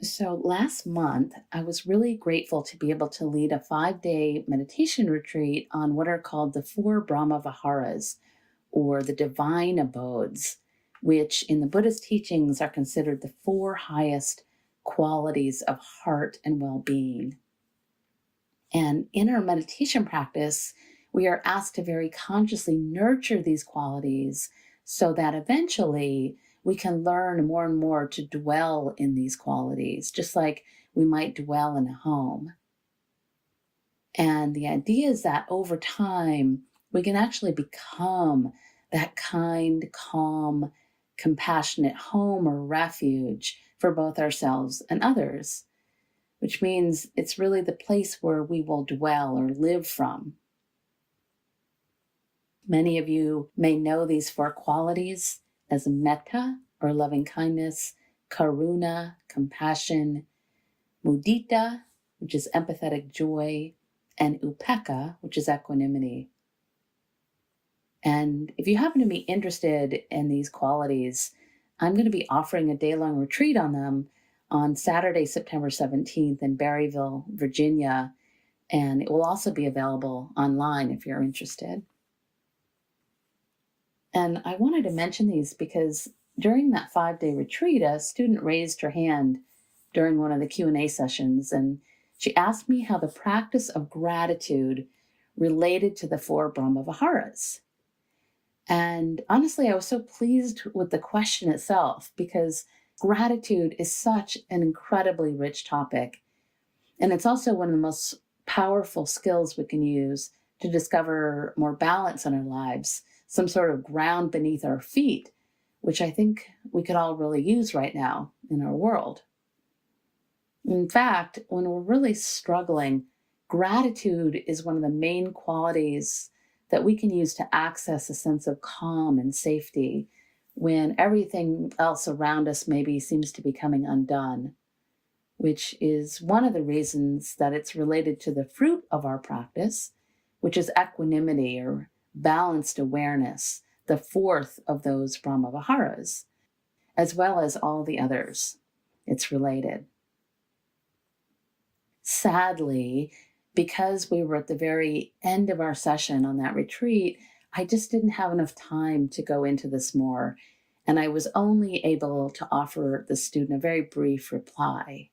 So last month, I was really grateful to be able to lead a 5-day meditation retreat on what are called the four brahmaviharas, or the divine abodes, which in the Buddhist teachings are considered the four highest qualities of heart and well being. And in our meditation practice, we are asked to very consciously nurture these qualities so that eventually we can learn more and more to dwell in these qualities, just like we might dwell in a home. And the idea is that over time, we can actually become that kind, calm, compassionate home or refuge for both ourselves and others, which means it's really the place where we will dwell or live from. Many of you may know these four qualities as metta, or loving kindness, karuna, compassion, mudita, which is empathetic joy, and upekkha, which is equanimity. And if you happen to be interested in these qualities, I'm going to be offering a day-long retreat on them on Saturday, September 17th in Berryville, Virginia, and it will also be available online if you're interested. And I wanted to mention these because during that 5-day retreat, a student raised her hand during one of the Q&A sessions, and she asked me how the practice of gratitude related to the four brahmaviharas. And honestly, I was so pleased with the question itself because gratitude is such an incredibly rich topic. And it's also one of the most powerful skills we can use to discover more balance in our lives, some sort of ground beneath our feet, which I think we could all really use right now in our world. In fact, when we're really struggling, gratitude is one of the main qualities that we can use to access a sense of calm and safety when everything else around us maybe seems to be coming undone, which is one of the reasons that it's related to the fruit of our practice, which is equanimity or balanced awareness, the fourth of those brahmaviharas, as well as all the others. It's related. Sadly, because we were at the very end of our session on that retreat, I just didn't have enough time to go into this more, and I was only able to offer the student a very brief reply.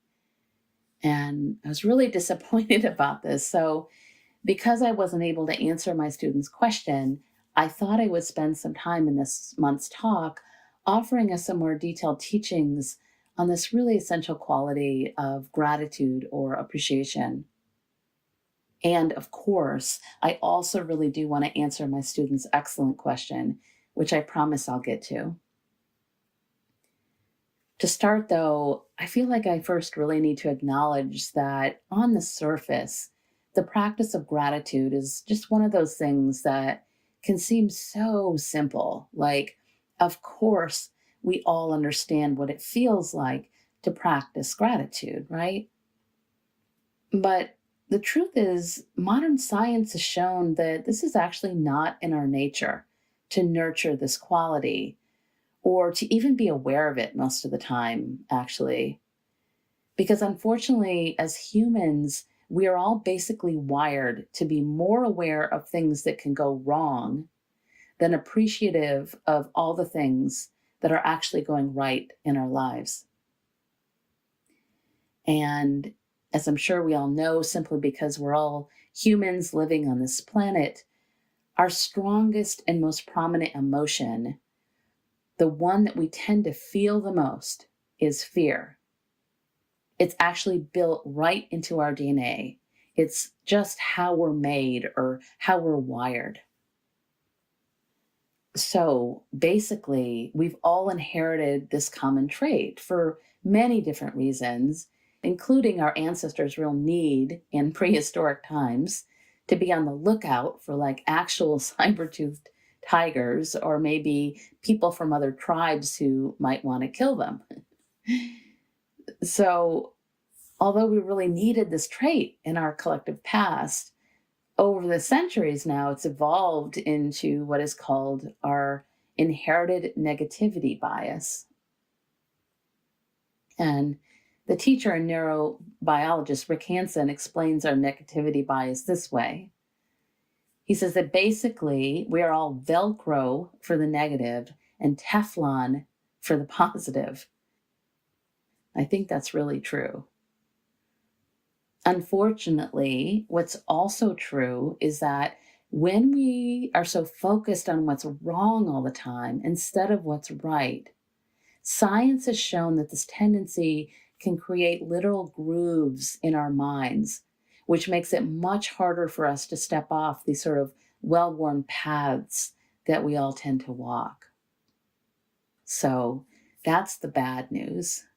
And I was really disappointed about this. So because I wasn't able to answer my student's question, I thought I would spend some time in this month's talk offering us some more detailed teachings on this really essential quality of gratitude or appreciation. And of course, I also really do want to answer my student's excellent question, which I promise I'll get to. To start, though, I feel like I first really need to acknowledge that on the surface, the practice of gratitude is just one of those things that can seem so simple. Like, of course, we all understand what it feels like to practice gratitude, right? But the truth is, modern science has shown that this is actually not in our nature to nurture this quality or to even be aware of it most of the time, actually. Because unfortunately, as humans, we are all basically wired to be more aware of things that can go wrong than appreciative of all the things that are actually going right in our lives. And as I'm sure we all know, simply because we're all humans living on this planet, our strongest and most prominent emotion, the one that we tend to feel the most, is fear. It's actually built right into our DNA. It's just how we're made or how we're wired. So basically, we've all inherited this common trait for many different reasons, including our ancestors' real need in prehistoric times to be on the lookout for like actual saber-toothed tigers or maybe people from other tribes who might want to kill them. So although we really needed this trait in our collective past, over the centuries now, it's evolved into what is called our inherited negativity bias. And The teacher and neurobiologist Rick Hansen explains our negativity bias this way. He says that basically we are all Velcro for the negative and Teflon for the positive. I think that's really true. Unfortunately, what's also true is that when we are so focused on what's wrong all the time instead of what's right, science has shown that this tendency can create literal grooves in our minds, which makes it much harder for us to step off these sort of well-worn paths that we all tend to walk. So that's the bad news.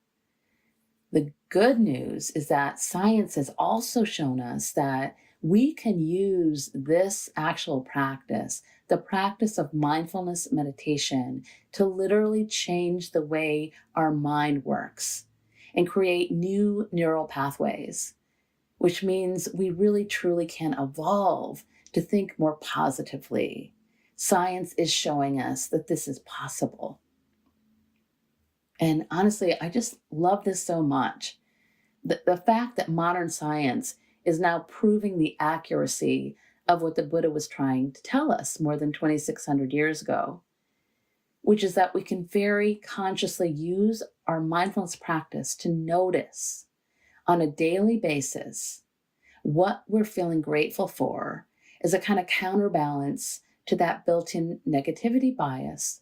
The good news is that science has also shown us that we can use this actual practice, the practice of mindfulness meditation, to literally change the way our mind works and create new neural pathways, which means we really truly can evolve to think more positively. Science is showing us that this is possible. And honestly, I just love this so much. The fact that modern science is now proving the accuracy of what the Buddha was trying to tell us more than 2,600 years ago, which is that we can very consciously use our mindfulness practice to notice on a daily basis what we're feeling grateful for as a kind of counterbalance to that built-in negativity bias.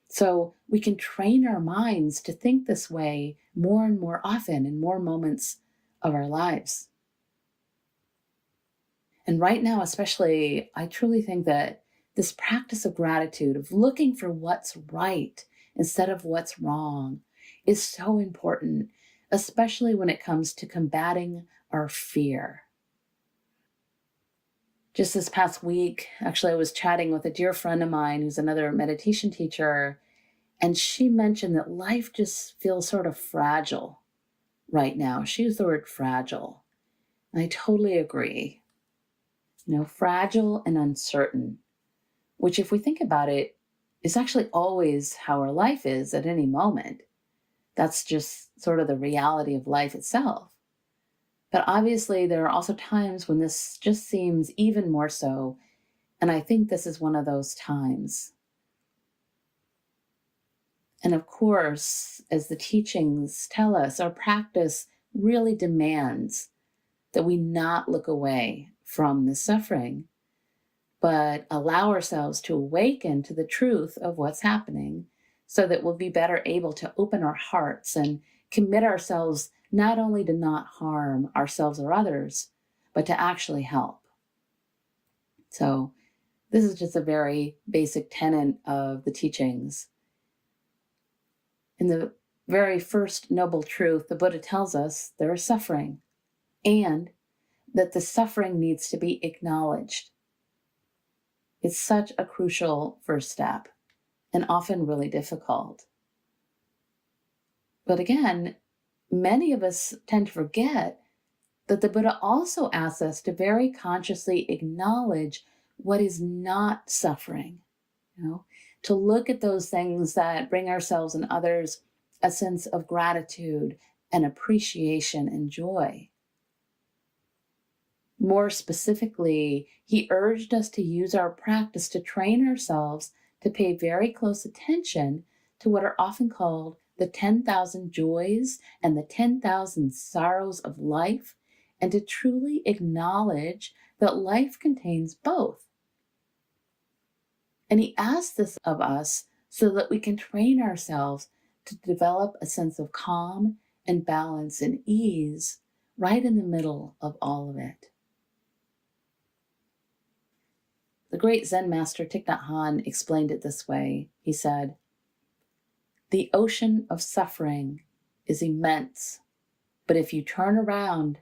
So we can train our minds to think this way more and more often in more moments of our lives. And right now, especially, I truly think that this practice of gratitude, of looking for what's right instead of what's wrong, is so important, especially when it comes to combating our fear. Just this past week, actually, I was chatting with a dear friend of mine who's another meditation teacher, and she mentioned that life just feels sort of fragile right now. She used the word fragile. And I totally agree. Fragile and uncertain, which if we think about it, is actually always how our life is at any moment. That's just sort of the reality of life itself. But obviously, there are also times when this just seems even more so, and I think this is one of those times. And of course, as the teachings tell us, our practice really demands that we not look away from the suffering, but allow ourselves to awaken to the truth of what's happening so that we'll be better able to open our hearts and commit ourselves not only to not harm ourselves or others, but to actually help. So this is just a very basic tenet of the teachings. In the very first noble truth, the Buddha tells us there is suffering and that the suffering needs to be acknowledged. It's such a crucial first step and often really difficult. But again, many of us tend to forget that the Buddha also asks us to very consciously acknowledge what is not suffering, to look at those things that bring ourselves and others a sense of gratitude and appreciation and joy. More specifically, he urged us to use our practice to train ourselves to pay very close attention to what are often called the 10,000 joys and the 10,000 sorrows of life, and to truly acknowledge that life contains both. And he asks this of us so that we can train ourselves to develop a sense of calm and balance and ease right in the middle of all of it. The great Zen master Thich Nhat Hanh explained it this way. He said, "The ocean of suffering is immense, but if you turn around,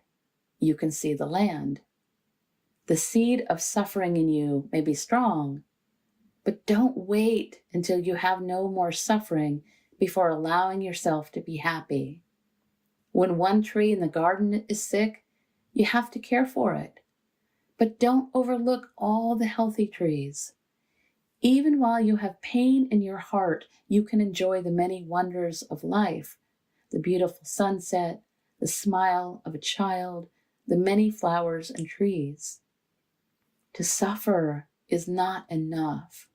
you can see the land. The seed of suffering in you may be strong, but don't wait until you have no more suffering before allowing yourself to be happy. When one tree in the garden is sick, you have to care for it. But don't overlook all the healthy trees. Even while you have pain in your heart, you can enjoy the many wonders of life, the beautiful sunset, the smile of a child, the many flowers and trees. To suffer is not enough.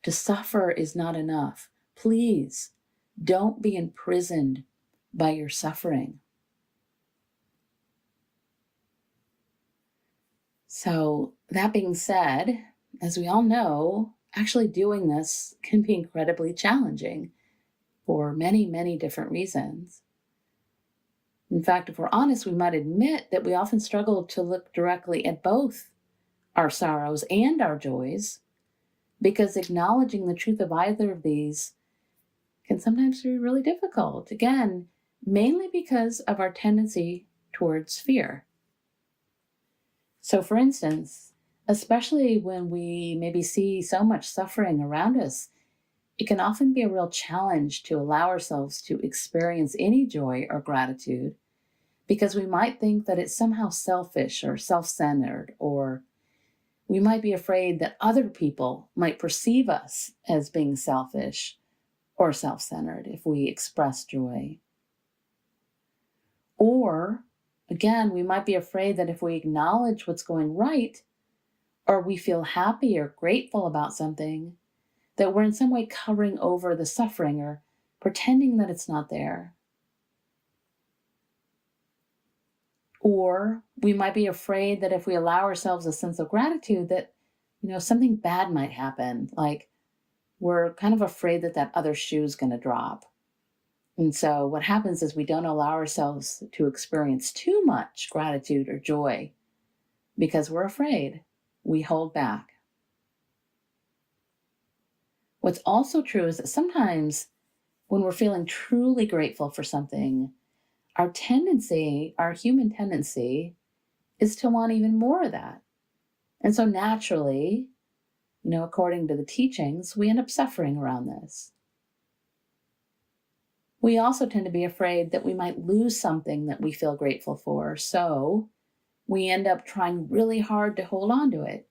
To suffer is not enough. Please don't be imprisoned by your suffering. So, that being said, as we all know, actually doing this can be incredibly challenging for many, many different reasons. In fact, if we're honest, we might admit that we often struggle to look directly at both our sorrows and our joys, because acknowledging the truth of either of these can sometimes be really difficult. Again, mainly because of our tendency towards fear. So, for instance, especially when we maybe see so much suffering around us, it can often be a real challenge to allow ourselves to experience any joy or gratitude, because we might think that it's somehow selfish or self-centered, or we might be afraid that other people might perceive us as being selfish or self-centered if we express joy. Or, again, we might be afraid that if we acknowledge what's going right, or we feel happy or grateful about something, that we're in some way covering over the suffering or pretending that it's not there. Or we might be afraid that if we allow ourselves a sense of gratitude that, something bad might happen. Like we're kind of afraid that that other shoe's going to drop. And so what happens is we don't allow ourselves to experience too much gratitude or joy because we're afraid. We hold back. What's also true is that sometimes when we're feeling truly grateful for something, our human tendency, is to want even more of that. And so naturally, according to the teachings, we end up suffering around this. We also tend to be afraid that we might lose something that we feel grateful for, so we end up trying really hard to hold on to it,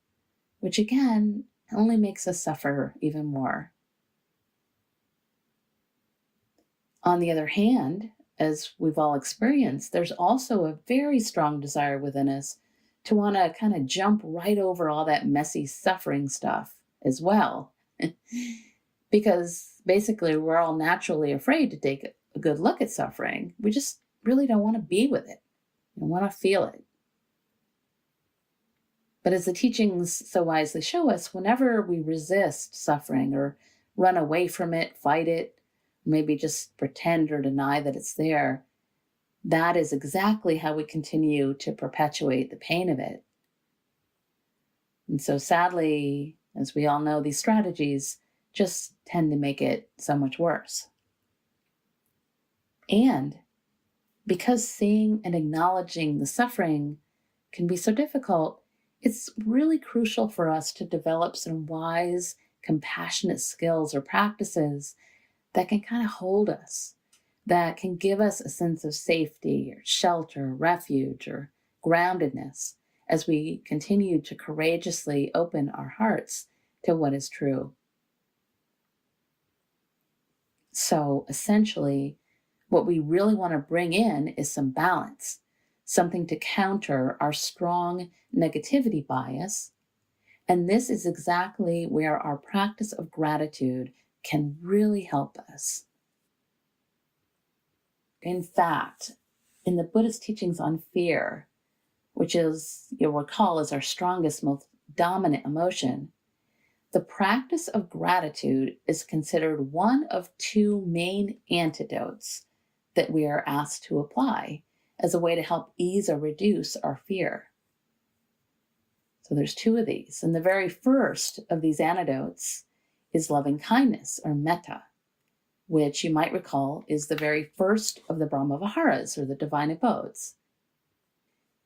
which again only makes us suffer even more. On the other hand, as we've all experienced, there's also a very strong desire within us to want to kind of jump right over all that messy suffering stuff as well. Because basically we're all naturally afraid to take a good look at suffering. We just really don't want to be with it. We want to feel it. But as the teachings so wisely show us, whenever we resist suffering or run away from it, fight it, maybe just pretend or deny that it's there, that is exactly how we continue to perpetuate the pain of it. And so sadly, as we all know, these strategies just tend to make it so much worse. And because seeing and acknowledging the suffering can be so difficult, it's really crucial for us to develop some wise, compassionate skills or practices that can kind of hold us, that can give us a sense of safety or shelter, refuge, or groundedness as we continue to courageously open our hearts to what is true. So essentially, what we really want to bring in is some balance, something to counter our strong negativity bias. And this is exactly where our practice of gratitude can really help us. In fact, in the Buddhist teachings on fear, which is, you'll recall, is our strongest, most dominant emotion, the practice of gratitude is considered one of two main antidotes that we are asked to apply as a way to help ease or reduce our fear. So there's two of these. And the very first of these antidotes is loving kindness, or metta, which you might recall is the very first of the brahmaviharas, or the divine abodes.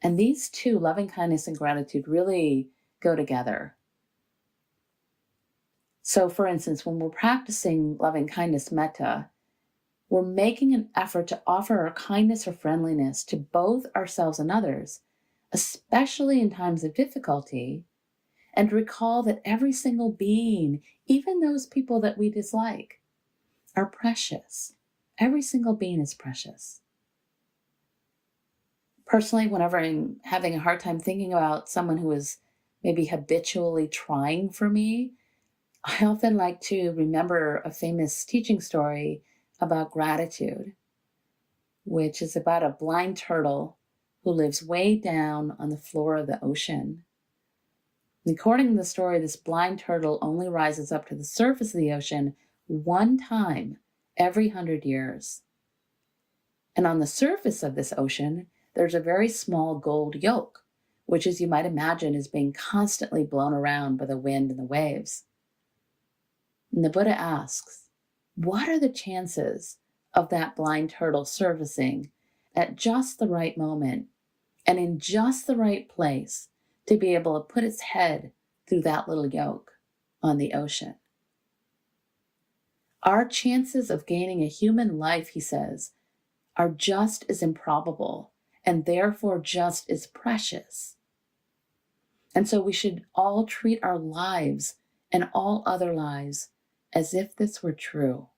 And these two, loving kindness and gratitude, really go together. So for instance, when we're practicing loving kindness metta, we're making an effort to offer our kindness or friendliness to both ourselves and others, especially in times of difficulty, and recall that every single being, even those people that we dislike, are precious Every single being is precious. Personally, whenever I'm having a hard time thinking about someone who is maybe habitually trying for me, I often like to remember a famous teaching story about gratitude, which is about a blind turtle who lives way down on the floor of the ocean. According to the story, this blind turtle only rises up to the surface of the ocean one time every 100 years. And on the surface of this ocean, there's a very small gold yolk, which, as you might imagine, is being constantly blown around by the wind and the waves. And the Buddha asks, what are the chances of that blind turtle surfacing at just the right moment and in just the right place to be able to put its head through that little yolk on the ocean? Our chances of gaining a human life, he says, are just as improbable and therefore just as precious. And so we should all treat our lives and all other lives as if this were true.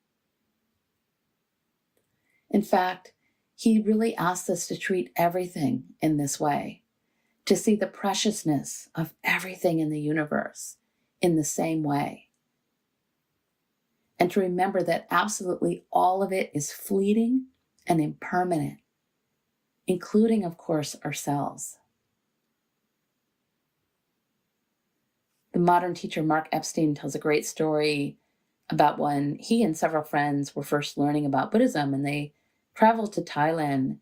In fact, he really asks us to treat everything in this way, to see the preciousness of everything in the universe in the same way, and to remember that absolutely all of it is fleeting and impermanent, including, of course, ourselves. The modern teacher Mark Epstein tells a great story about when he and several friends were first learning about Buddhism, and they traveled to Thailand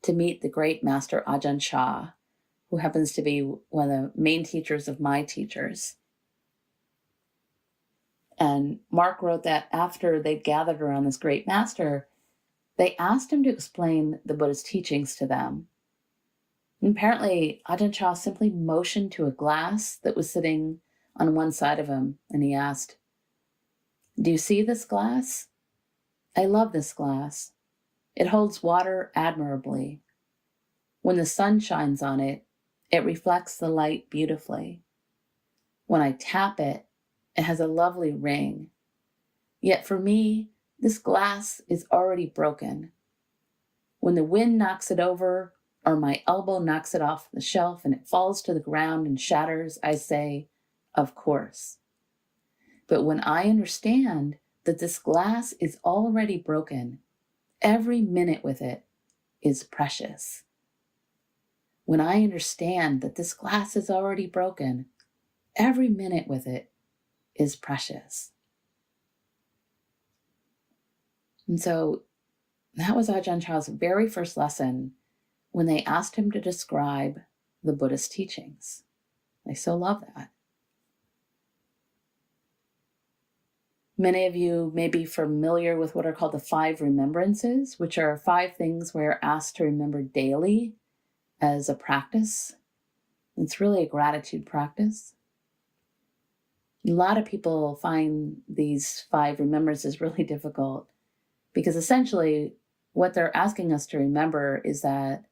to meet the great master Ajahn Chah, who happens to be one of the main teachers of my teachers. And Mark wrote that after they'd gathered around this great master, they asked him to explain the Buddha's teachings to them. And apparently, Ajahn Chah simply motioned to a glass that was sitting on one side of him, and he asked, "Do you see this glass? I love this glass. It holds water admirably. When the sun shines on it, it reflects the light beautifully. When I tap it, it has a lovely ring. Yet for me, this glass is already broken. When the wind knocks it over, or my elbow knocks it off the shelf and it falls to the ground and shatters, I say, of course. But when I understand that this glass is already broken, every minute with it is precious. When I understand that this glass is already broken, every minute with it is precious." And so that was Ajahn Chah's very first lesson when they asked him to describe the Buddhist teachings. I so love that. Many of you may be familiar with what are called the 5 remembrances, which are 5 things we're asked to remember daily as a practice. It's really a gratitude practice. A lot of people find these 5 remembrances really difficult because essentially what they're asking us to remember is that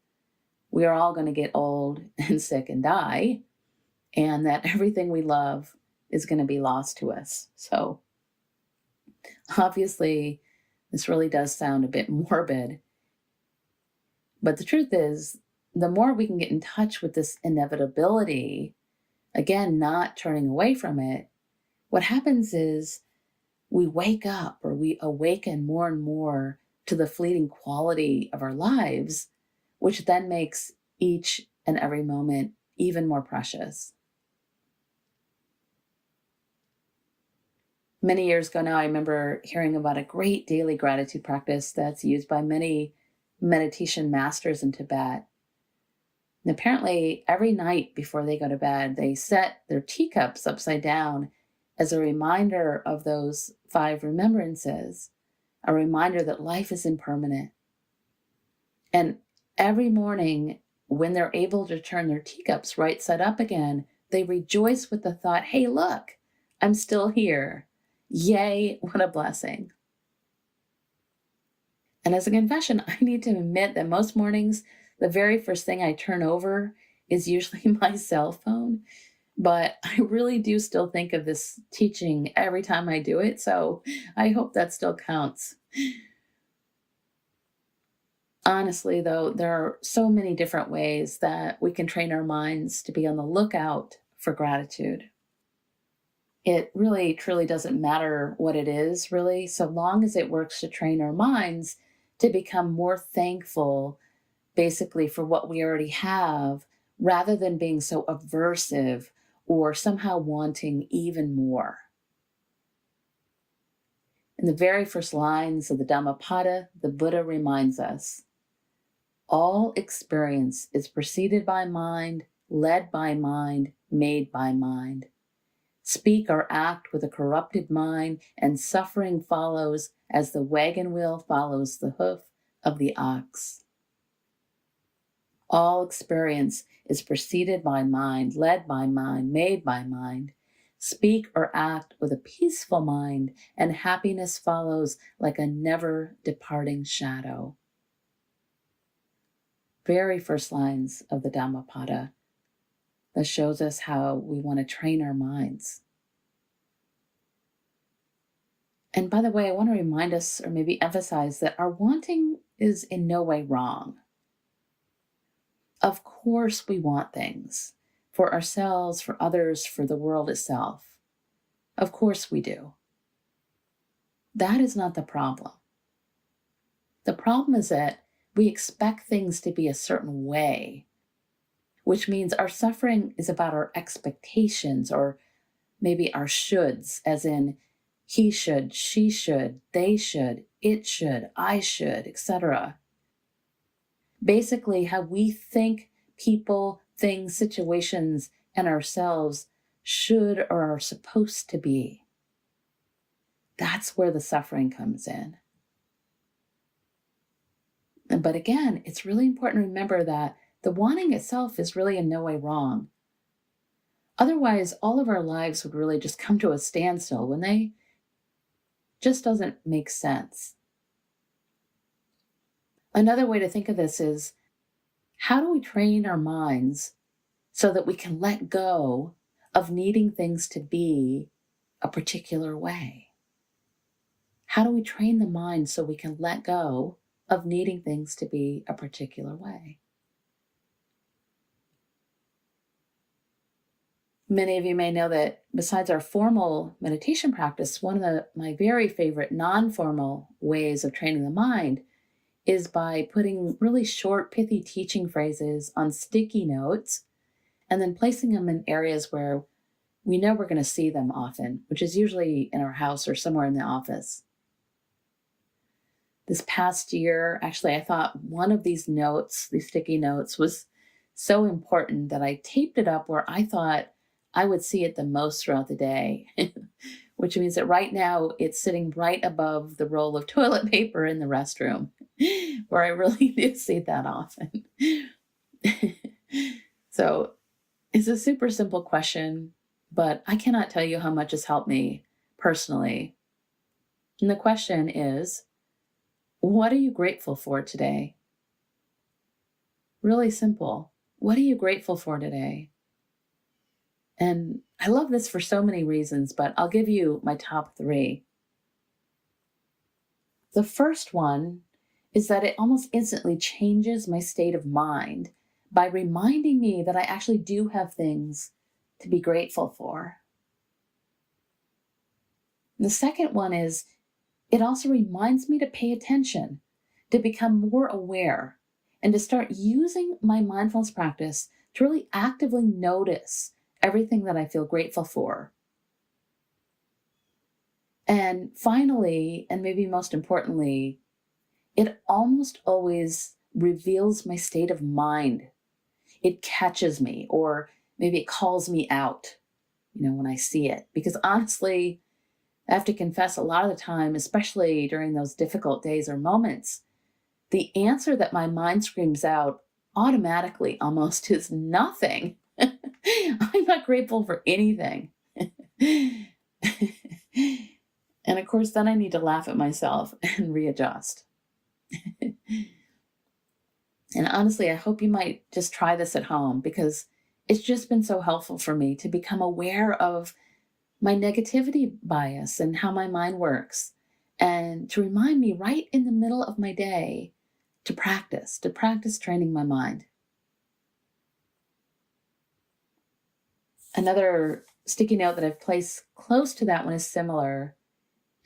we are all going to get old and sick and die, and that everything we love is going to be lost to us. So obviously, this really does sound a bit morbid. But the truth is, the more we can get in touch with this inevitability, again, not turning away from it, what happens is we wake up or we awaken more and more to the fleeting quality of our lives, which then makes each and every moment even more precious. Many years ago now, I remember hearing about a great daily gratitude practice that's used by many meditation masters in Tibet. And apparently, every night before they go to bed, they set their teacups upside down as a reminder of those 5 remembrances, a reminder that life is impermanent. And every morning, when they're able to turn their teacups right side up again, they rejoice with the thought, hey, look, I'm still here. Yay, what a blessing. And as a confession, I need to admit that most mornings, the very first thing I turn over is usually my cell phone. But I really do still think of this teaching every time I do it. So I hope that still counts. Honestly, though, there are so many different ways that we can train our minds to be on the lookout for gratitude. It really, truly doesn't matter what it is, really, so long as it works to train our minds to become more thankful, basically, for what we already have, rather than being so aversive or somehow wanting even more. In the very first lines of the Dhammapada, the Buddha reminds us, all experience is preceded by mind, led by mind, made by mind. Speak or act with a corrupted mind, and suffering follows as the wagon wheel follows the hoof of the ox. All experience is preceded by mind, led by mind, made by mind. Speak or act with a peaceful mind, and happiness follows like a never departing shadow. Very first lines of the Dhammapada that shows us how we want to train our minds. And by the way, I want to remind us, or maybe emphasize, that our wanting is in no way wrong. Of course we want things for ourselves, for others, for the world itself. Of course we do. That is not the problem. The problem is that we expect things to be a certain way, which means our suffering is about our expectations, or maybe our shoulds, as in he should, she should, they should, it should, I should, etc. Basically, how we think people, things, situations, and ourselves should or are supposed to be. That's where the suffering comes in. But again, it's really important to remember that the wanting itself is really in no way wrong. Otherwise, all of our lives would really just come to a standstill when they just doesn't make sense. Another way to think of this is, how do we train our minds so that we can let go of needing things to be a particular way? How do we train the mind so we can let go of needing things to be a particular way? Many of you may know that besides our formal meditation practice, one of my very favorite non-formal ways of training the mind is by putting really short, pithy teaching phrases on sticky notes and then placing them in areas where we know we're going to see them often, which is usually in our house or somewhere in the office. This past year, actually, I thought one of these notes, these sticky notes, was so important that I taped it up where I thought I would see it the most throughout the day, which means that right now it's sitting right above the roll of toilet paper in the restroom, where I really do see that often. So it's a super simple question, but I cannot tell you how much it's helped me personally. And the question is, what are you grateful for today? Really simple. What are you grateful for today? And I love this for so many reasons, but I'll give you my top 3. The first one is that it almost instantly changes my state of mind by reminding me that I actually do have things to be grateful for. And the second one is, it also reminds me to pay attention, to become more aware, and to start using my mindfulness practice to really actively notice everything that I feel grateful for. And finally, and maybe most importantly, it almost always reveals my state of mind. It catches me, or maybe it calls me out, when I see it. Because honestly, I have to confess, a lot of the time, especially during those difficult days or moments, the answer that my mind screams out automatically almost is nothing. I'm not grateful for anything. And of course, then I need to laugh at myself and readjust. And honestly, I hope you might just try this at home, because it's just been so helpful for me to become aware of my negativity bias and how my mind works, and to remind me right in the middle of my day to practice training my mind. Another sticky note that I've placed close to that one is similar,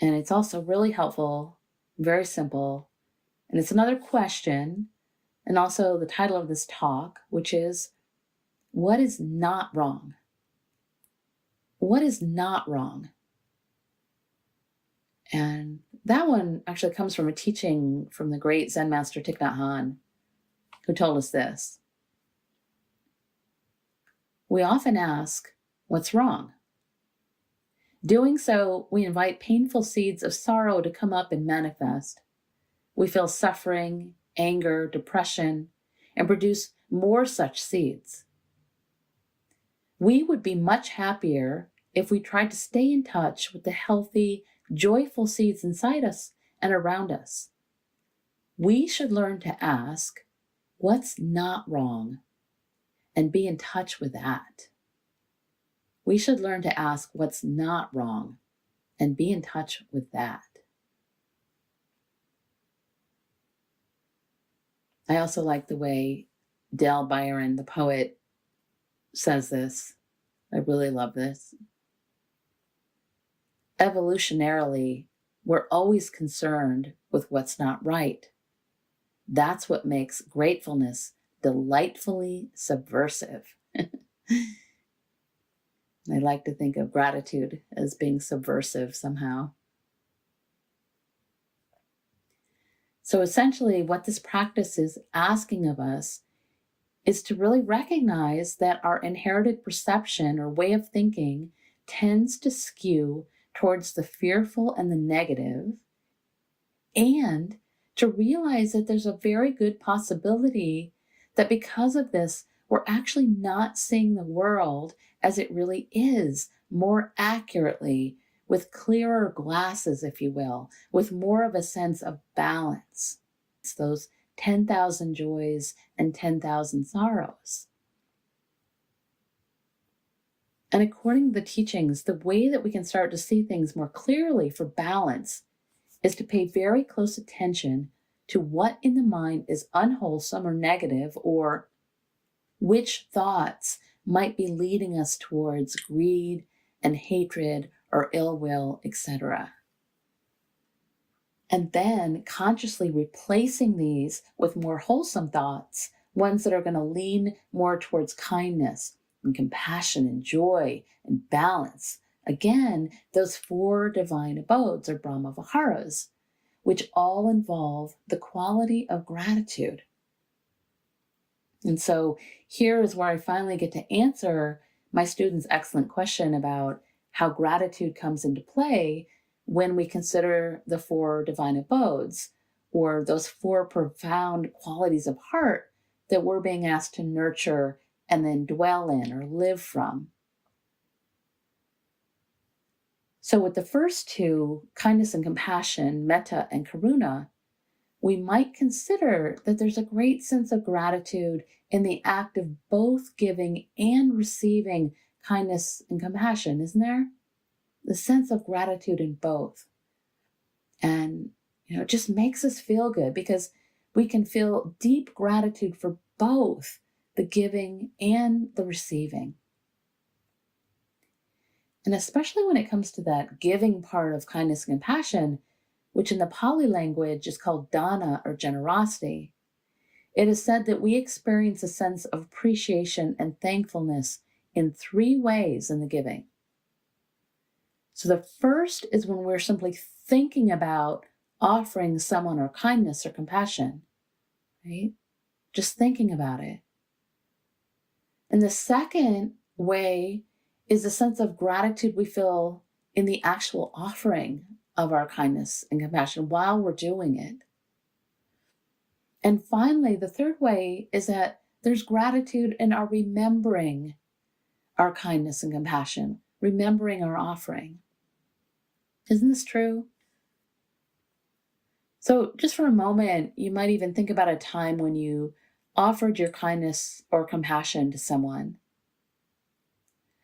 and it's also really helpful, very simple. And it's another question, and also the title of this talk, which is, what is not wrong? What is not wrong? And that one actually comes from a teaching from the great Zen master Thich Nhat Hanh, who told us this. We often ask, what's wrong? Doing so, we invite painful seeds of sorrow to come up and manifest. We feel suffering, anger, depression, and produce more such seeds. We would be much happier if we tried to stay in touch with the healthy, joyful seeds inside us and around us. We should learn to ask, what's not wrong, and be in touch with that. We should learn to ask what's not wrong and be in touch with that. I also like the way Del Byron, the poet, says this. I really love this. Evolutionarily, we're always concerned with what's not right. That's what makes gratefulness delightfully subversive. I like to think of gratitude as being subversive somehow. So essentially, what this practice is asking of us is to really recognize that our inherited perception or way of thinking tends to skew towards the fearful and the negative, and to realize that there's a very good possibility that because of this, we're actually not seeing the world as it really is, more accurately, with clearer glasses, if you will, with more of a sense of balance. It's those 10,000 joys and 10,000 sorrows. And according to the teachings, the way that we can start to see things more clearly for balance is to pay very close attention to what in the mind is unwholesome or negative, or which thoughts might be leading us towards greed and hatred or ill will, etc. And then consciously replacing these with more wholesome thoughts, ones that are going to lean more towards kindness and compassion and joy and balance. Again, those 4 divine abodes or brahmaviharas, which all involve the quality of gratitude. And so here is where I finally get to answer my students' excellent question about how gratitude comes into play when we consider the 4 divine abodes, or those 4 profound qualities of heart that we're being asked to nurture and then dwell in or live from. So with the first 2, kindness and compassion, metta and karuna, we might consider that there's a great sense of gratitude in the act of both giving and receiving kindness and compassion, isn't there? The sense of gratitude in both. And, it just makes us feel good because we can feel deep gratitude for both the giving and the receiving. And especially when it comes to that giving part of kindness and compassion, which in the Pali language is called dana or generosity, it is said that we experience a sense of appreciation and thankfulness in 3 ways in the giving. So the first is when we're simply thinking about offering someone our kindness or compassion, right? Just thinking about it. And the second way is the sense of gratitude we feel in the actual offering of our kindness and compassion while we're doing it. And finally, the third way is that there's gratitude in our remembering our kindness and compassion, remembering our offering. Isn't this true? So just for a moment, you might even think about a time when you offered your kindness or compassion to someone.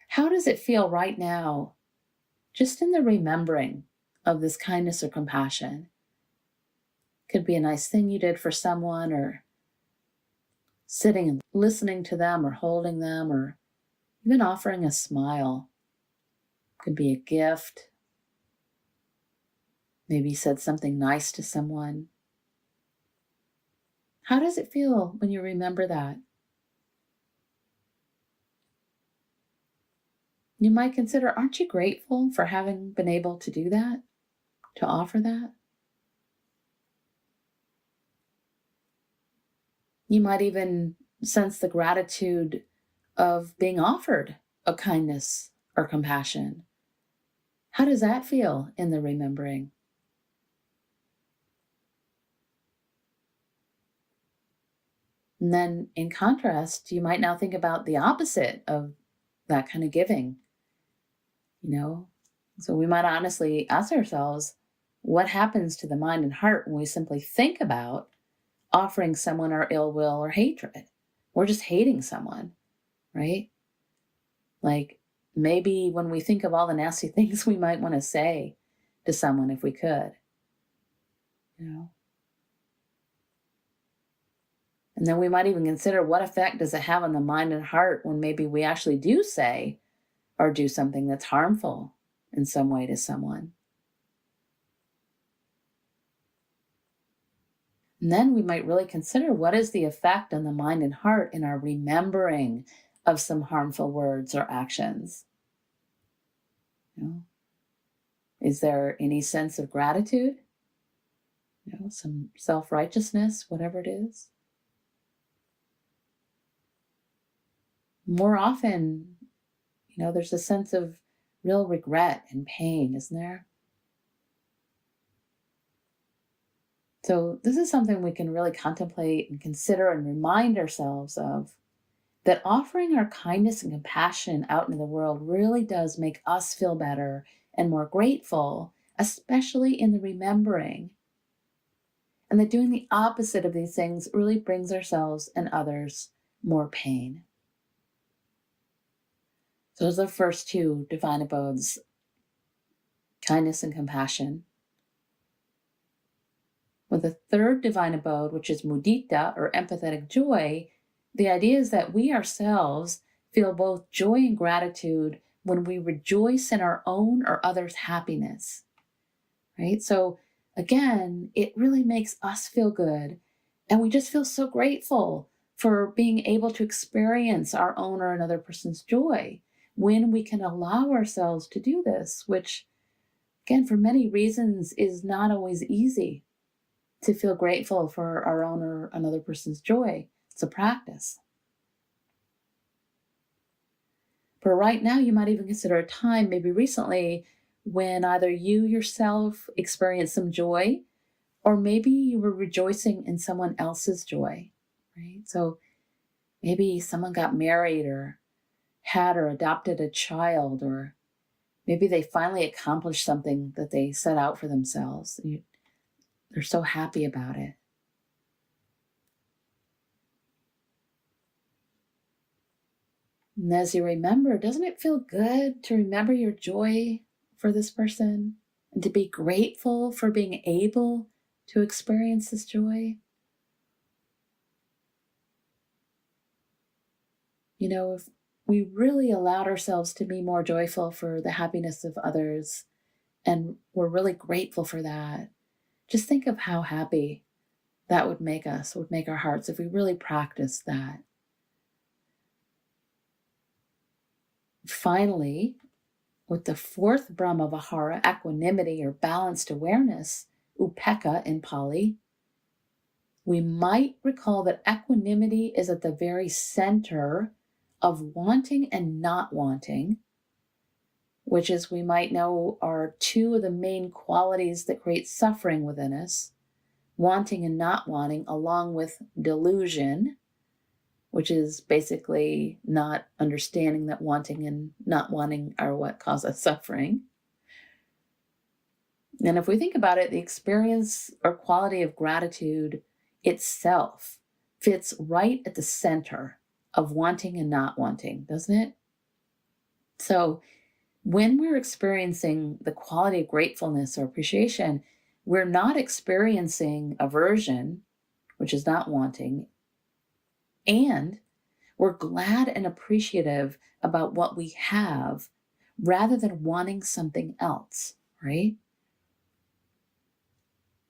How does it feel right now, just in the remembering of this kindness or compassion? Could be a nice thing you did for someone, or sitting and listening to them, or holding them, or even offering a smile. Could be a gift. Maybe you said something nice to someone. How does it feel when you remember that? You might consider, aren't you grateful for having been able to do that, to offer that? You might even sense the gratitude of being offered a kindness or compassion. How does that feel in the remembering? And then, in contrast, you might now think about the opposite of that kind of giving, you know? So we might honestly ask ourselves, what happens to the mind and heart when we simply think about offering someone our ill will or hatred? We're just hating someone, right? Like, maybe when we think of all the nasty things we might want to say to someone if we could, you know? And then we might even consider, what effect does it have on the mind and heart when maybe we actually do say or do something that's harmful in some way to someone. And then we might really consider, what is the effect on the mind and heart in our remembering of some harmful words or actions? You know, is there any sense of gratitude? You know, some self-righteousness, whatever it is? More often, you know, there's a sense of real regret and pain, isn't there? So this is something we can really contemplate and consider and remind ourselves of, that offering our kindness and compassion out into the world really does make us feel better and more grateful, especially in the remembering. And that doing the opposite of these things really brings ourselves and others more pain. So those are the first two divine abodes, kindness and compassion. With the third divine abode, which is mudita, or empathetic joy, the idea is that we ourselves feel both joy and gratitude when we rejoice in our own or others' happiness, right? So again, it really makes us feel good. And we just feel so grateful for being able to experience our own or another person's joy when we can allow ourselves to do this, which, again, for many reasons is not always easy. To feel grateful for our own or another person's joy. It's a practice. But right now, you might even consider a time, maybe recently, when either you yourself experienced some joy, or maybe you were rejoicing in someone else's joy, right? So maybe someone got married, or had or adopted a child, or maybe they finally accomplished something that they set out for themselves. They're so happy about it. And as you remember, doesn't it feel good to remember your joy for this person and to be grateful for being able to experience this joy? You know, if we really allowed ourselves to be more joyful for the happiness of others, and we're really grateful for that, just think of how happy that would make us, would make our hearts, if we really practiced that. Finally, with the fourth brahmavihara, equanimity or balanced awareness, upekkha in Pali, we might recall that equanimity is at the very center of wanting and not wanting, which, as we might know, are two of the main qualities that create suffering within us, wanting and not wanting, along with delusion, which is basically not understanding that wanting and not wanting are what cause us suffering. And if we think about it, the experience or quality of gratitude itself fits right at the center of wanting and not wanting, doesn't it? So when we're experiencing the quality of gratefulness or appreciation, we're not experiencing aversion, which is not wanting, and we're glad and appreciative about what we have rather than wanting something else, right?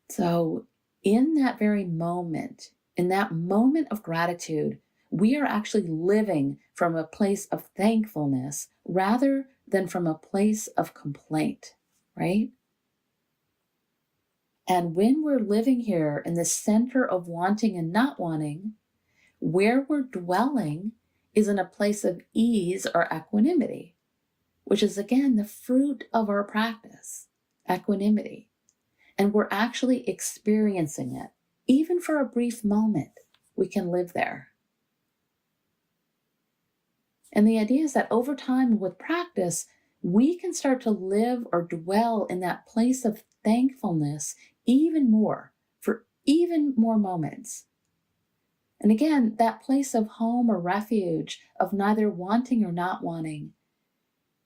So in that very moment, in that moment of gratitude, we are actually living from a place of thankfulness rather than from a place of complaint, right? And when we're living here in the center of wanting and not wanting, where we're dwelling is in a place of ease or equanimity, which is again the fruit of our practice, equanimity. And we're actually experiencing it. Even for a brief moment, we can live there. And the idea is that over time with practice, we can start to live or dwell in that place of thankfulness even more, for even more moments. And again, that place of home or refuge, of neither wanting or not wanting,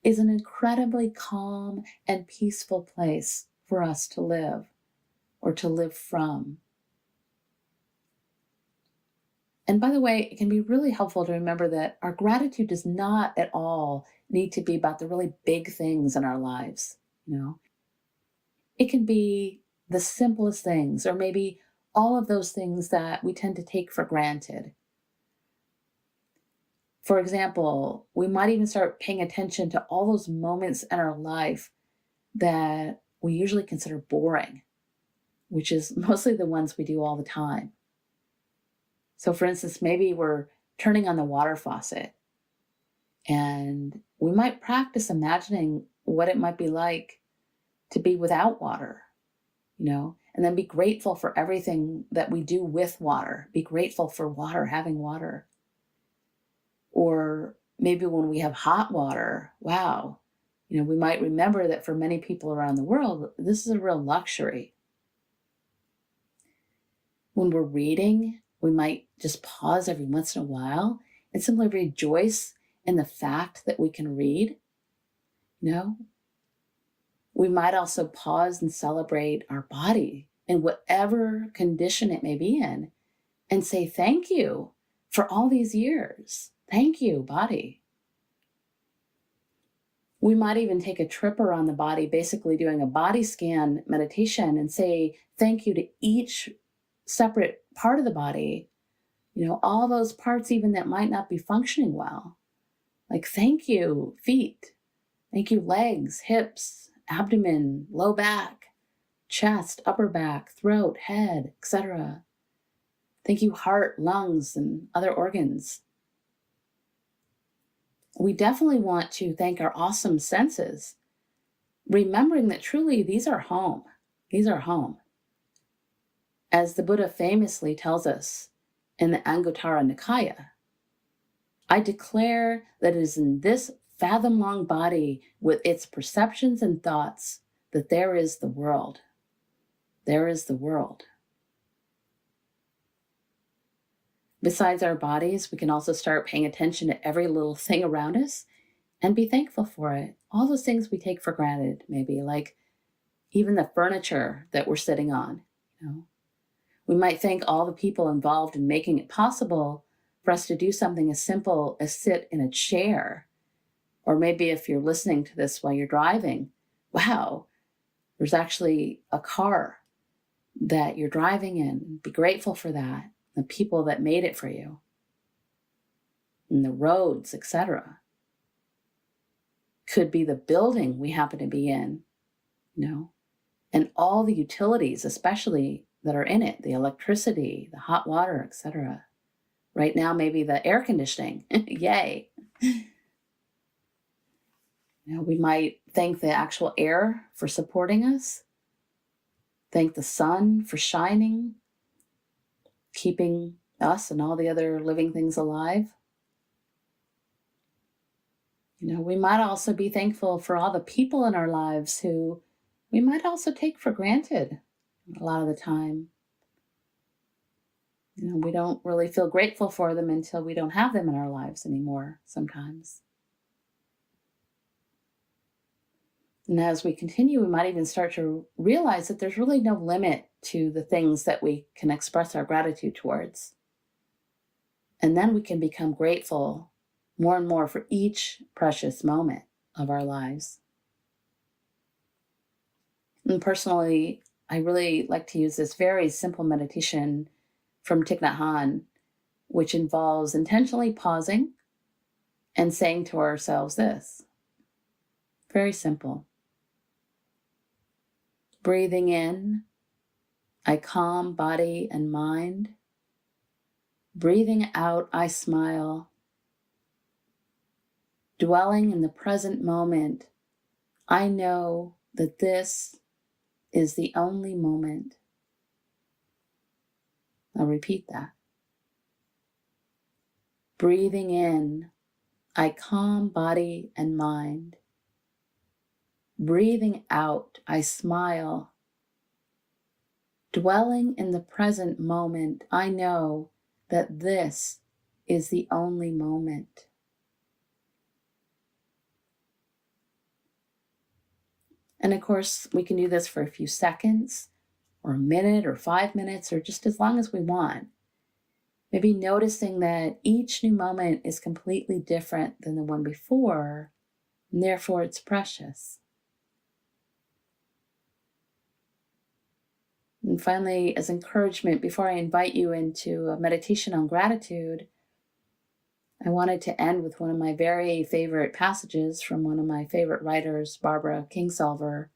is an incredibly calm and peaceful place for us to live or to live from. And by the way, it can be really helpful to remember that our gratitude does not at all need to be about the really big things in our lives. It can be the simplest things, or maybe all of those things that we tend to take for granted. For example, we might even start paying attention to all those moments in our life that we usually consider boring, which is mostly the ones we do all the time. So for instance, maybe we're turning on the water faucet and we might practice imagining what it might be like to be without water, and then be grateful for everything that we do with water. Be grateful for water, having water. Or maybe when we have hot water, wow, we might remember that for many people around the world, this is a real luxury. When we're reading, we might just pause every once in a while and simply rejoice in the fact that we can read. We might also pause and celebrate our body in whatever condition it may be in and say thank you for all these years. Thank you, body. We might even take a trip around the body, basically doing a body scan meditation, and say thank you to each separate part of the body, all those parts even that might not be functioning well. Like, thank you, feet. Thank you, legs, hips, abdomen, low back, chest, upper back, throat, head, etc. Thank you, heart, lungs, and other organs. We definitely want to thank our awesome senses, remembering that truly these are home. These are home. As the Buddha famously tells us in the Anguttara Nikaya, I declare that it is in this fathom-long body with its perceptions and thoughts that there is the world. There is the world. Besides our bodies, we can also start paying attention to every little thing around us and be thankful for it. All those things we take for granted, maybe, like even the furniture that we're sitting on. We might thank all the people involved in making it possible for us to do something as simple as sit in a chair. Or maybe if you're listening to this while you're driving, wow, there's actually a car that you're driving in. Be grateful for that. The people that made it for you, and the roads, etc. Could be the building we happen to be in, and all the utilities, especially that are in it, the electricity, the hot water, etc. Right now, maybe the air conditioning. Yay. We might thank the actual air for supporting us, thank the sun for shining, keeping us and all the other living things alive. We might also be thankful for all the people in our lives who we might also take for granted a lot of the time. We don't really feel grateful for them until we don't have them in our lives anymore sometimes. And as we continue, we might even start to realize that there's really no limit to the things that we can express our gratitude towards. And then we can become grateful more and more for each precious moment of our lives. And personally, I really like to use this very simple meditation from Thich Nhat Hanh, which involves intentionally pausing and saying to ourselves this. Very simple. Breathing in, I calm body and mind. Breathing out, I smile. Dwelling in the present moment, I know that this is the only moment. I'll repeat that. Breathing in, I calm body and mind. Breathing out, I smile. Dwelling in the present moment, I know that this is the only moment. And of course, we can do this for a few seconds, or a minute, or 5 minutes, or just as long as we want. Maybe noticing that each new moment is completely different than the one before, and therefore it's precious. And finally, as encouragement, before I invite you into a meditation on gratitude, I wanted to end with one of my very favorite passages from one of my favorite writers, Barbara Kingsolver,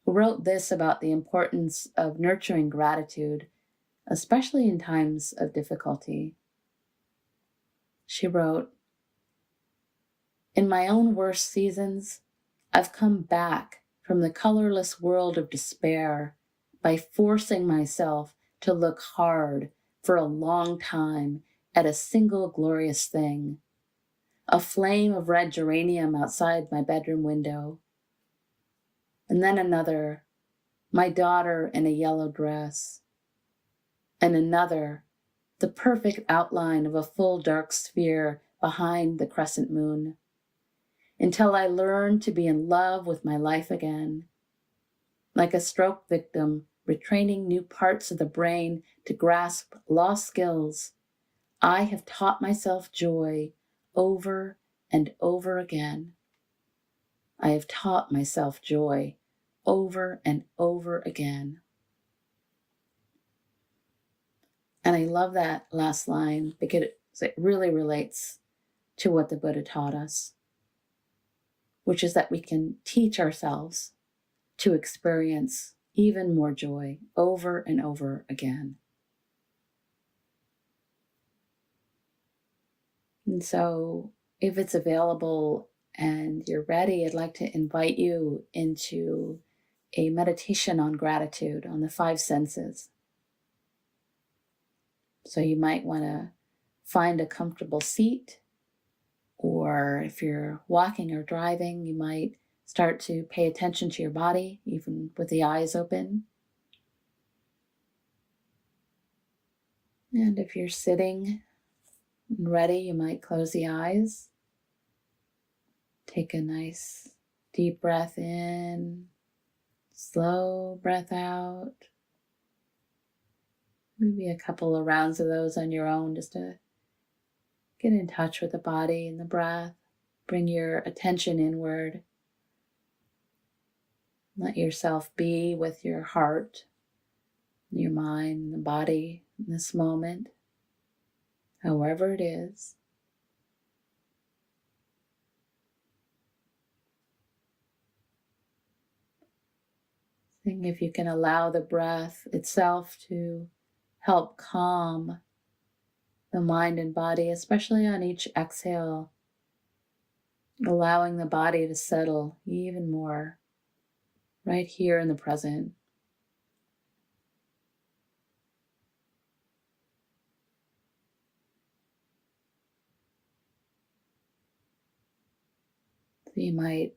who wrote this about the importance of nurturing gratitude, especially in times of difficulty. She wrote, "In my own worst seasons, I've come back from the colorless world of despair by forcing myself to look hard for a long time at a single glorious thing, a flame of red geranium outside my bedroom window, and then another, my daughter in a yellow dress, and another, the perfect outline of a full dark sphere behind the crescent moon, until I learned to be in love with my life again, like a stroke victim retraining new parts of the brain to grasp lost skills. I have taught myself joy over and over again. I have taught myself joy over and over again." And I love that last line because it really relates to what the Buddha taught us, which is that we can teach ourselves to experience even more joy over and over again. And so, if it's available and you're ready, I'd like to invite you into a meditation on gratitude, on the 5 senses. So you might want to find a comfortable seat, or if you're walking or driving, you might start to pay attention to your body, even with the eyes open. And if you're sitting and ready, you might close the eyes. Take a nice deep breath in, slow breath out. Maybe a couple of rounds of those on your own just to get in touch with the body and the breath. Bring your attention inward. Let yourself be with your heart, your mind, and the body in this moment, however it is. Think if you can allow the breath itself to help calm the mind and body, especially on each exhale, allowing the body to settle even more right here in the present. So you might,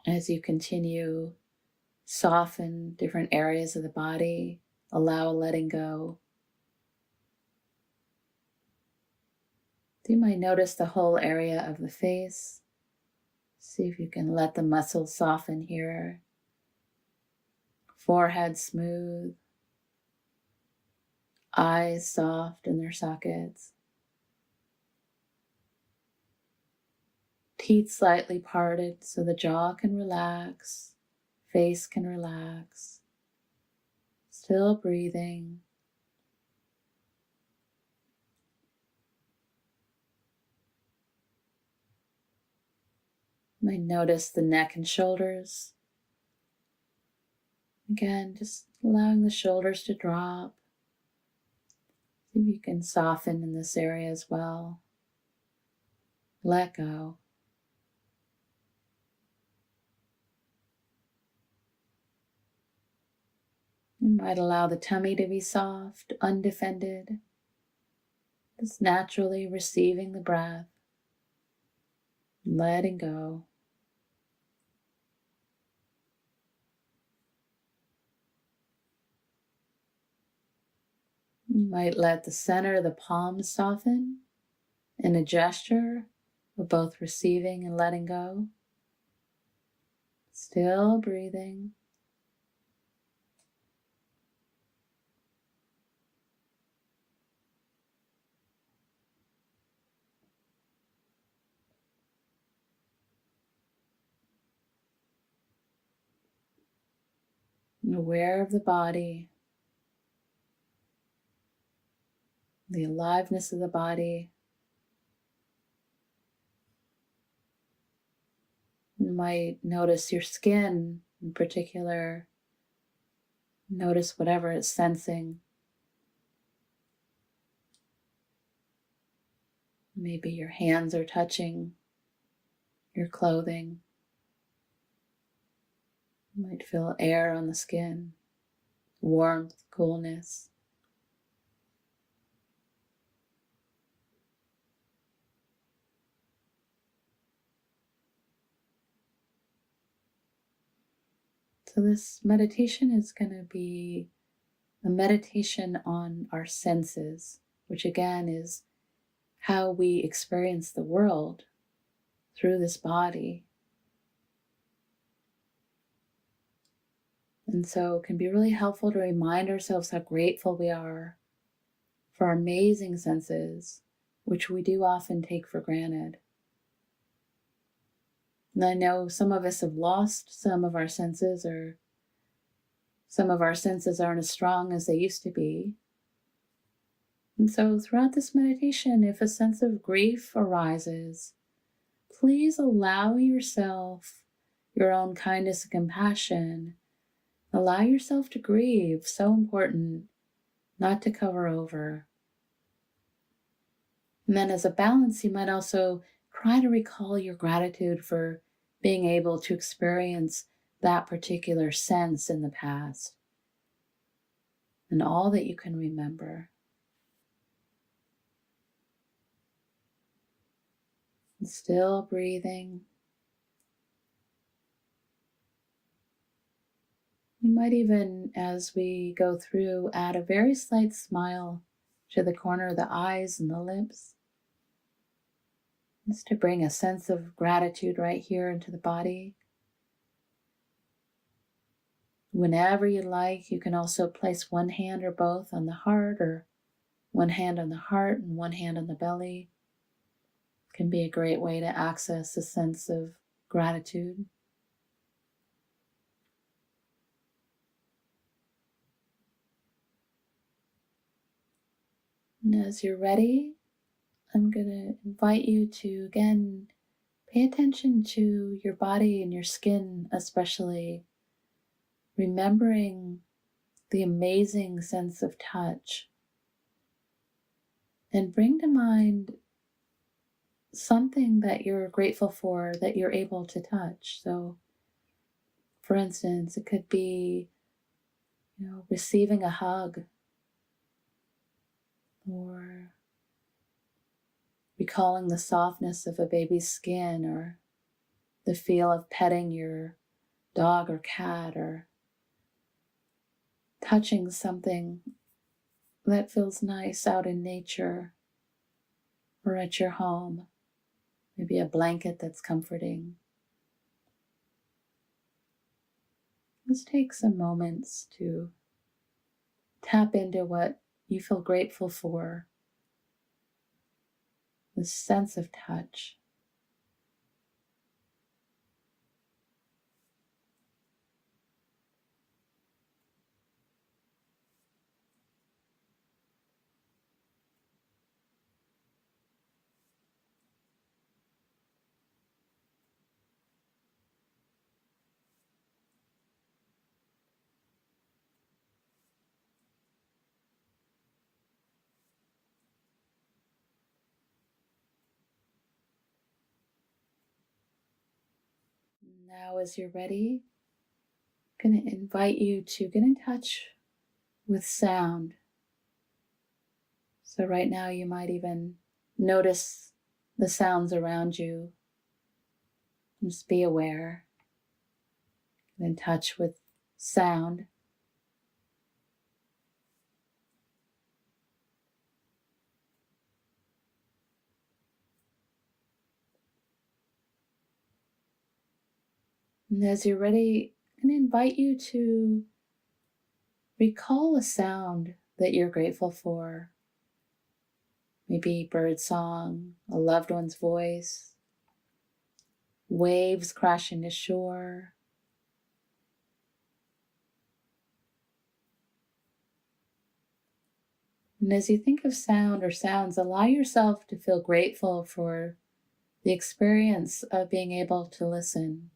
as you continue, soften different areas of the body, allow letting go. So you might notice the whole area of the face, See if you can let the muscles soften here. Forehead smooth. Eyes soft in their sockets. Teeth slightly parted so the jaw can relax. Face can relax. Still breathing. You might notice the neck and shoulders. Again, just allowing the shoulders to drop. See if you can soften in this area as well. Let go. You might allow the tummy to be soft, undefended. Just naturally receiving the breath. Letting go. You might let the center of the palms soften in a gesture of both receiving and letting go. Still breathing. And aware of the body, the aliveness of the body. You might notice your skin in particular. Notice whatever it's sensing. Maybe your hands are touching your clothing. You might feel air on the skin, warmth, coolness. So this meditation is going to be a meditation on our senses, which again is how we experience the world through this body. And so it can be really helpful to remind ourselves how grateful we are for our amazing senses, which we do often take for granted. And I know some of us have lost some of our senses, or some of our senses aren't as strong as they used to be. And so throughout this meditation, if a sense of grief arises, please allow yourself your own kindness and compassion. Allow yourself to grieve, so important, not to cover over. And then as a balance, you might also try to recall your gratitude for being able to experience that particular sense in the past and all that you can remember. And still breathing. You might even, as we go through, add a very slight smile to the corner of the eyes and the lips. Just to bring a sense of gratitude right here into the body. Whenever you like, you can also place one hand or both on the heart, or one hand on the heart and one hand on the belly. It can be a great way to access a sense of gratitude. And as you're ready, I'm going to invite you to, again, pay attention to your body and your skin, especially remembering the amazing sense of touch. And bring to mind something that you're grateful for that you're able to touch. So, for instance, it could be, receiving a hug, or recalling the softness of a baby's skin, or the feel of petting your dog or cat, or touching something that feels nice out in nature or at your home. Maybe a blanket that's comforting. Just take some moments to tap into what you feel grateful for, the sense of touch. Now, as you're ready, I'm going to invite you to get in touch with sound. So, right now, you might even notice the sounds around you. Just be aware, get in touch with sound. And as you're ready, I'm going to invite you to recall a sound that you're grateful for. Maybe bird song, a loved one's voice, waves crashing to shore. And as you think of sound or sounds, allow yourself to feel grateful for the experience of being able to listen.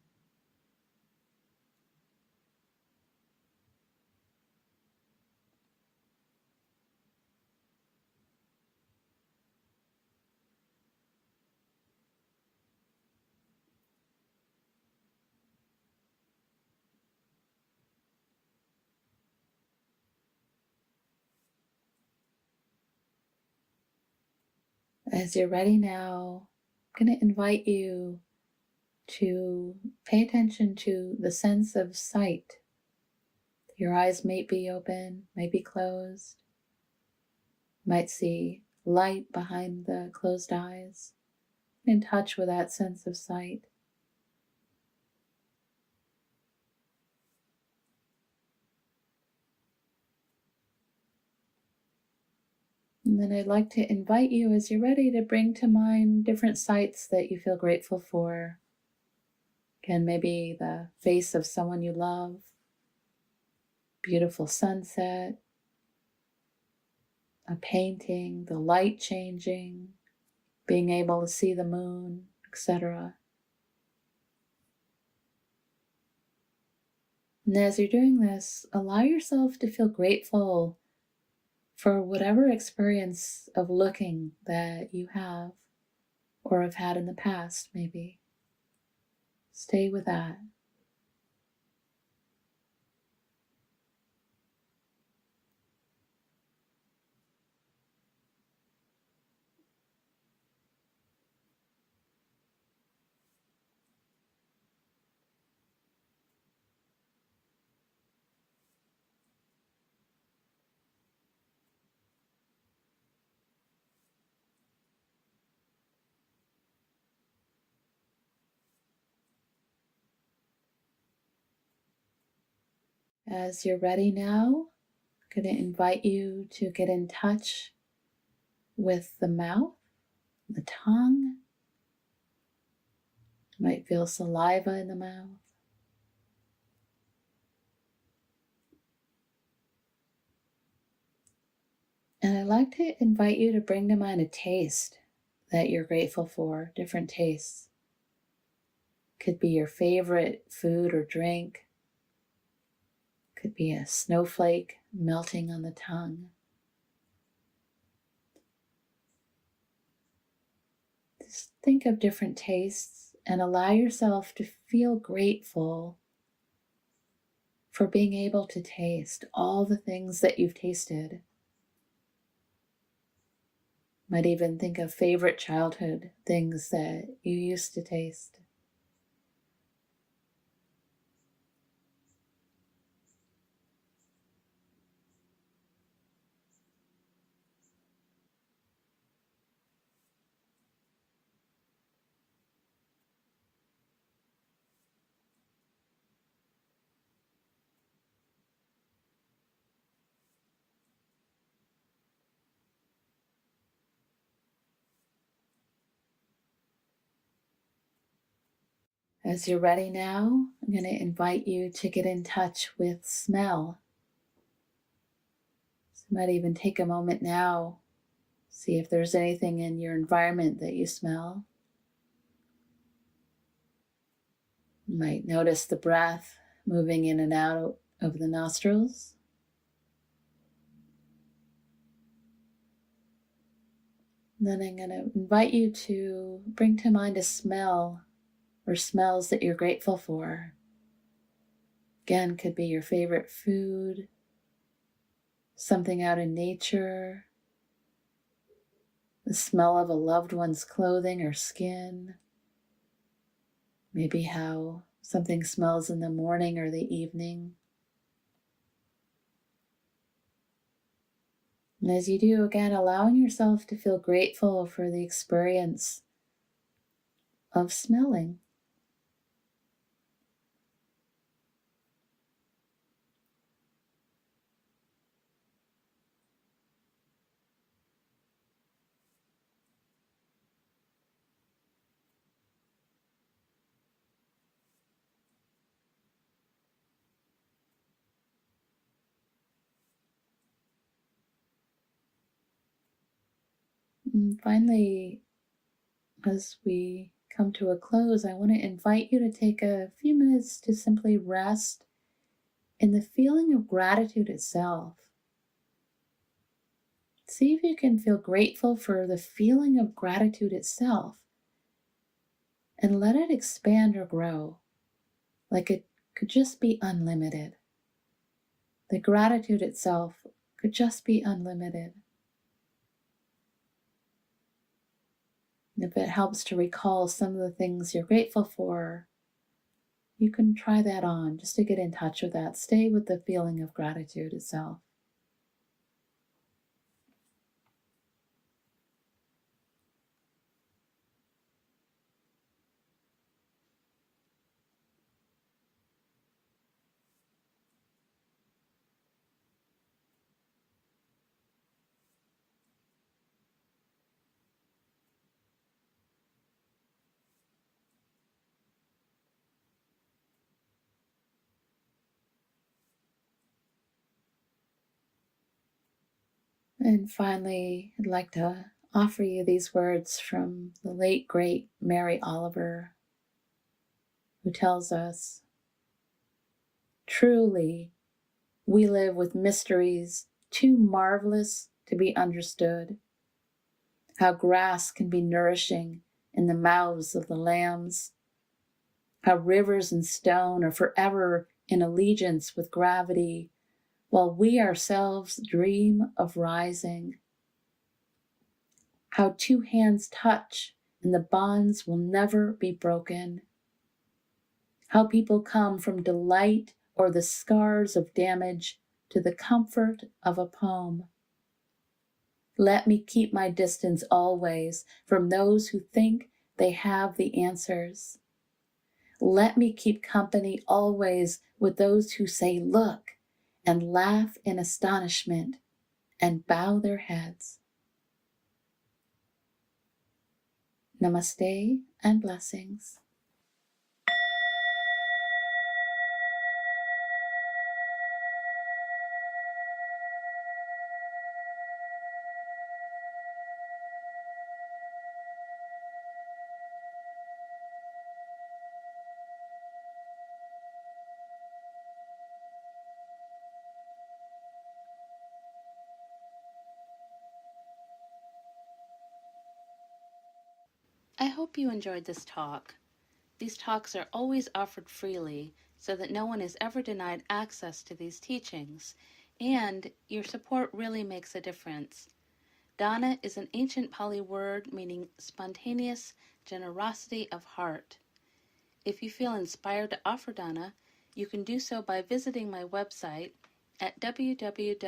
As you're ready now, I'm going to invite you to pay attention to the sense of sight. Your eyes might be open, might be closed. You might see light behind the closed eyes. In touch with that sense of sight. And then I'd like to invite you, as you're ready, to bring to mind different sights that you feel grateful for. Again, maybe the face of someone you love, beautiful sunset, a painting, the light changing, being able to see the moon, etc. And as you're doing this, allow yourself to feel grateful for whatever experience of looking that you have or have had in the past, maybe. Stay with that. As you're ready now, I'm going to invite you to get in touch with the mouth, the tongue. You might feel saliva in the mouth. And I'd like to invite you to bring to mind a taste that you're grateful for, different tastes. Could be your favorite food or drink. Could be a snowflake melting on the tongue. Just think of different tastes and allow yourself to feel grateful for being able to taste all the things that you've tasted. Might even think of favorite childhood things that you used to taste. As you're ready now, I'm going to invite you to get in touch with smell. So you might even take a moment now, see if there's anything in your environment that you smell. You might notice the breath moving in and out of the nostrils. And then I'm going to invite you to bring to mind a smell or smells that you're grateful for. Again, could be your favorite food, something out in nature, the smell of a loved one's clothing or skin, maybe how something smells in the morning or the evening. And as you do, again, allowing yourself to feel grateful for the experience of smelling. And finally, as we come to a close, I want to invite you to take a few minutes to simply rest in the feeling of gratitude itself. See if you can feel grateful for the feeling of gratitude itself and let it expand or grow, like it could just be unlimited. The gratitude itself could just be unlimited. And if it helps to recall some of the things you're grateful for, you can try that on just to get in touch with that. Stay with the feeling of gratitude itself. And finally, I'd like to offer you these words from the late, great Mary Oliver, who tells us, "Truly, we live with mysteries too marvelous to be understood. How grass can be nourishing in the mouths of the lambs. How rivers and stone are forever in allegiance with gravity, while we ourselves dream of rising. How two hands touch and the bonds will never be broken. How people come from delight or the scars of damage to the comfort of a poem. Let me keep my distance always from those who think they have the answers. Let me keep company always with those who say, look, and laugh in astonishment and bow their heads." Namaste and blessings. I hope you enjoyed this talk. These talks are always offered freely so that no one is ever denied access to these teachings, and your support really makes a difference. Dana is an ancient Pali word meaning spontaneous generosity of heart. If you feel inspired to offer dana, you can do so by visiting my website at www.impermanence.org.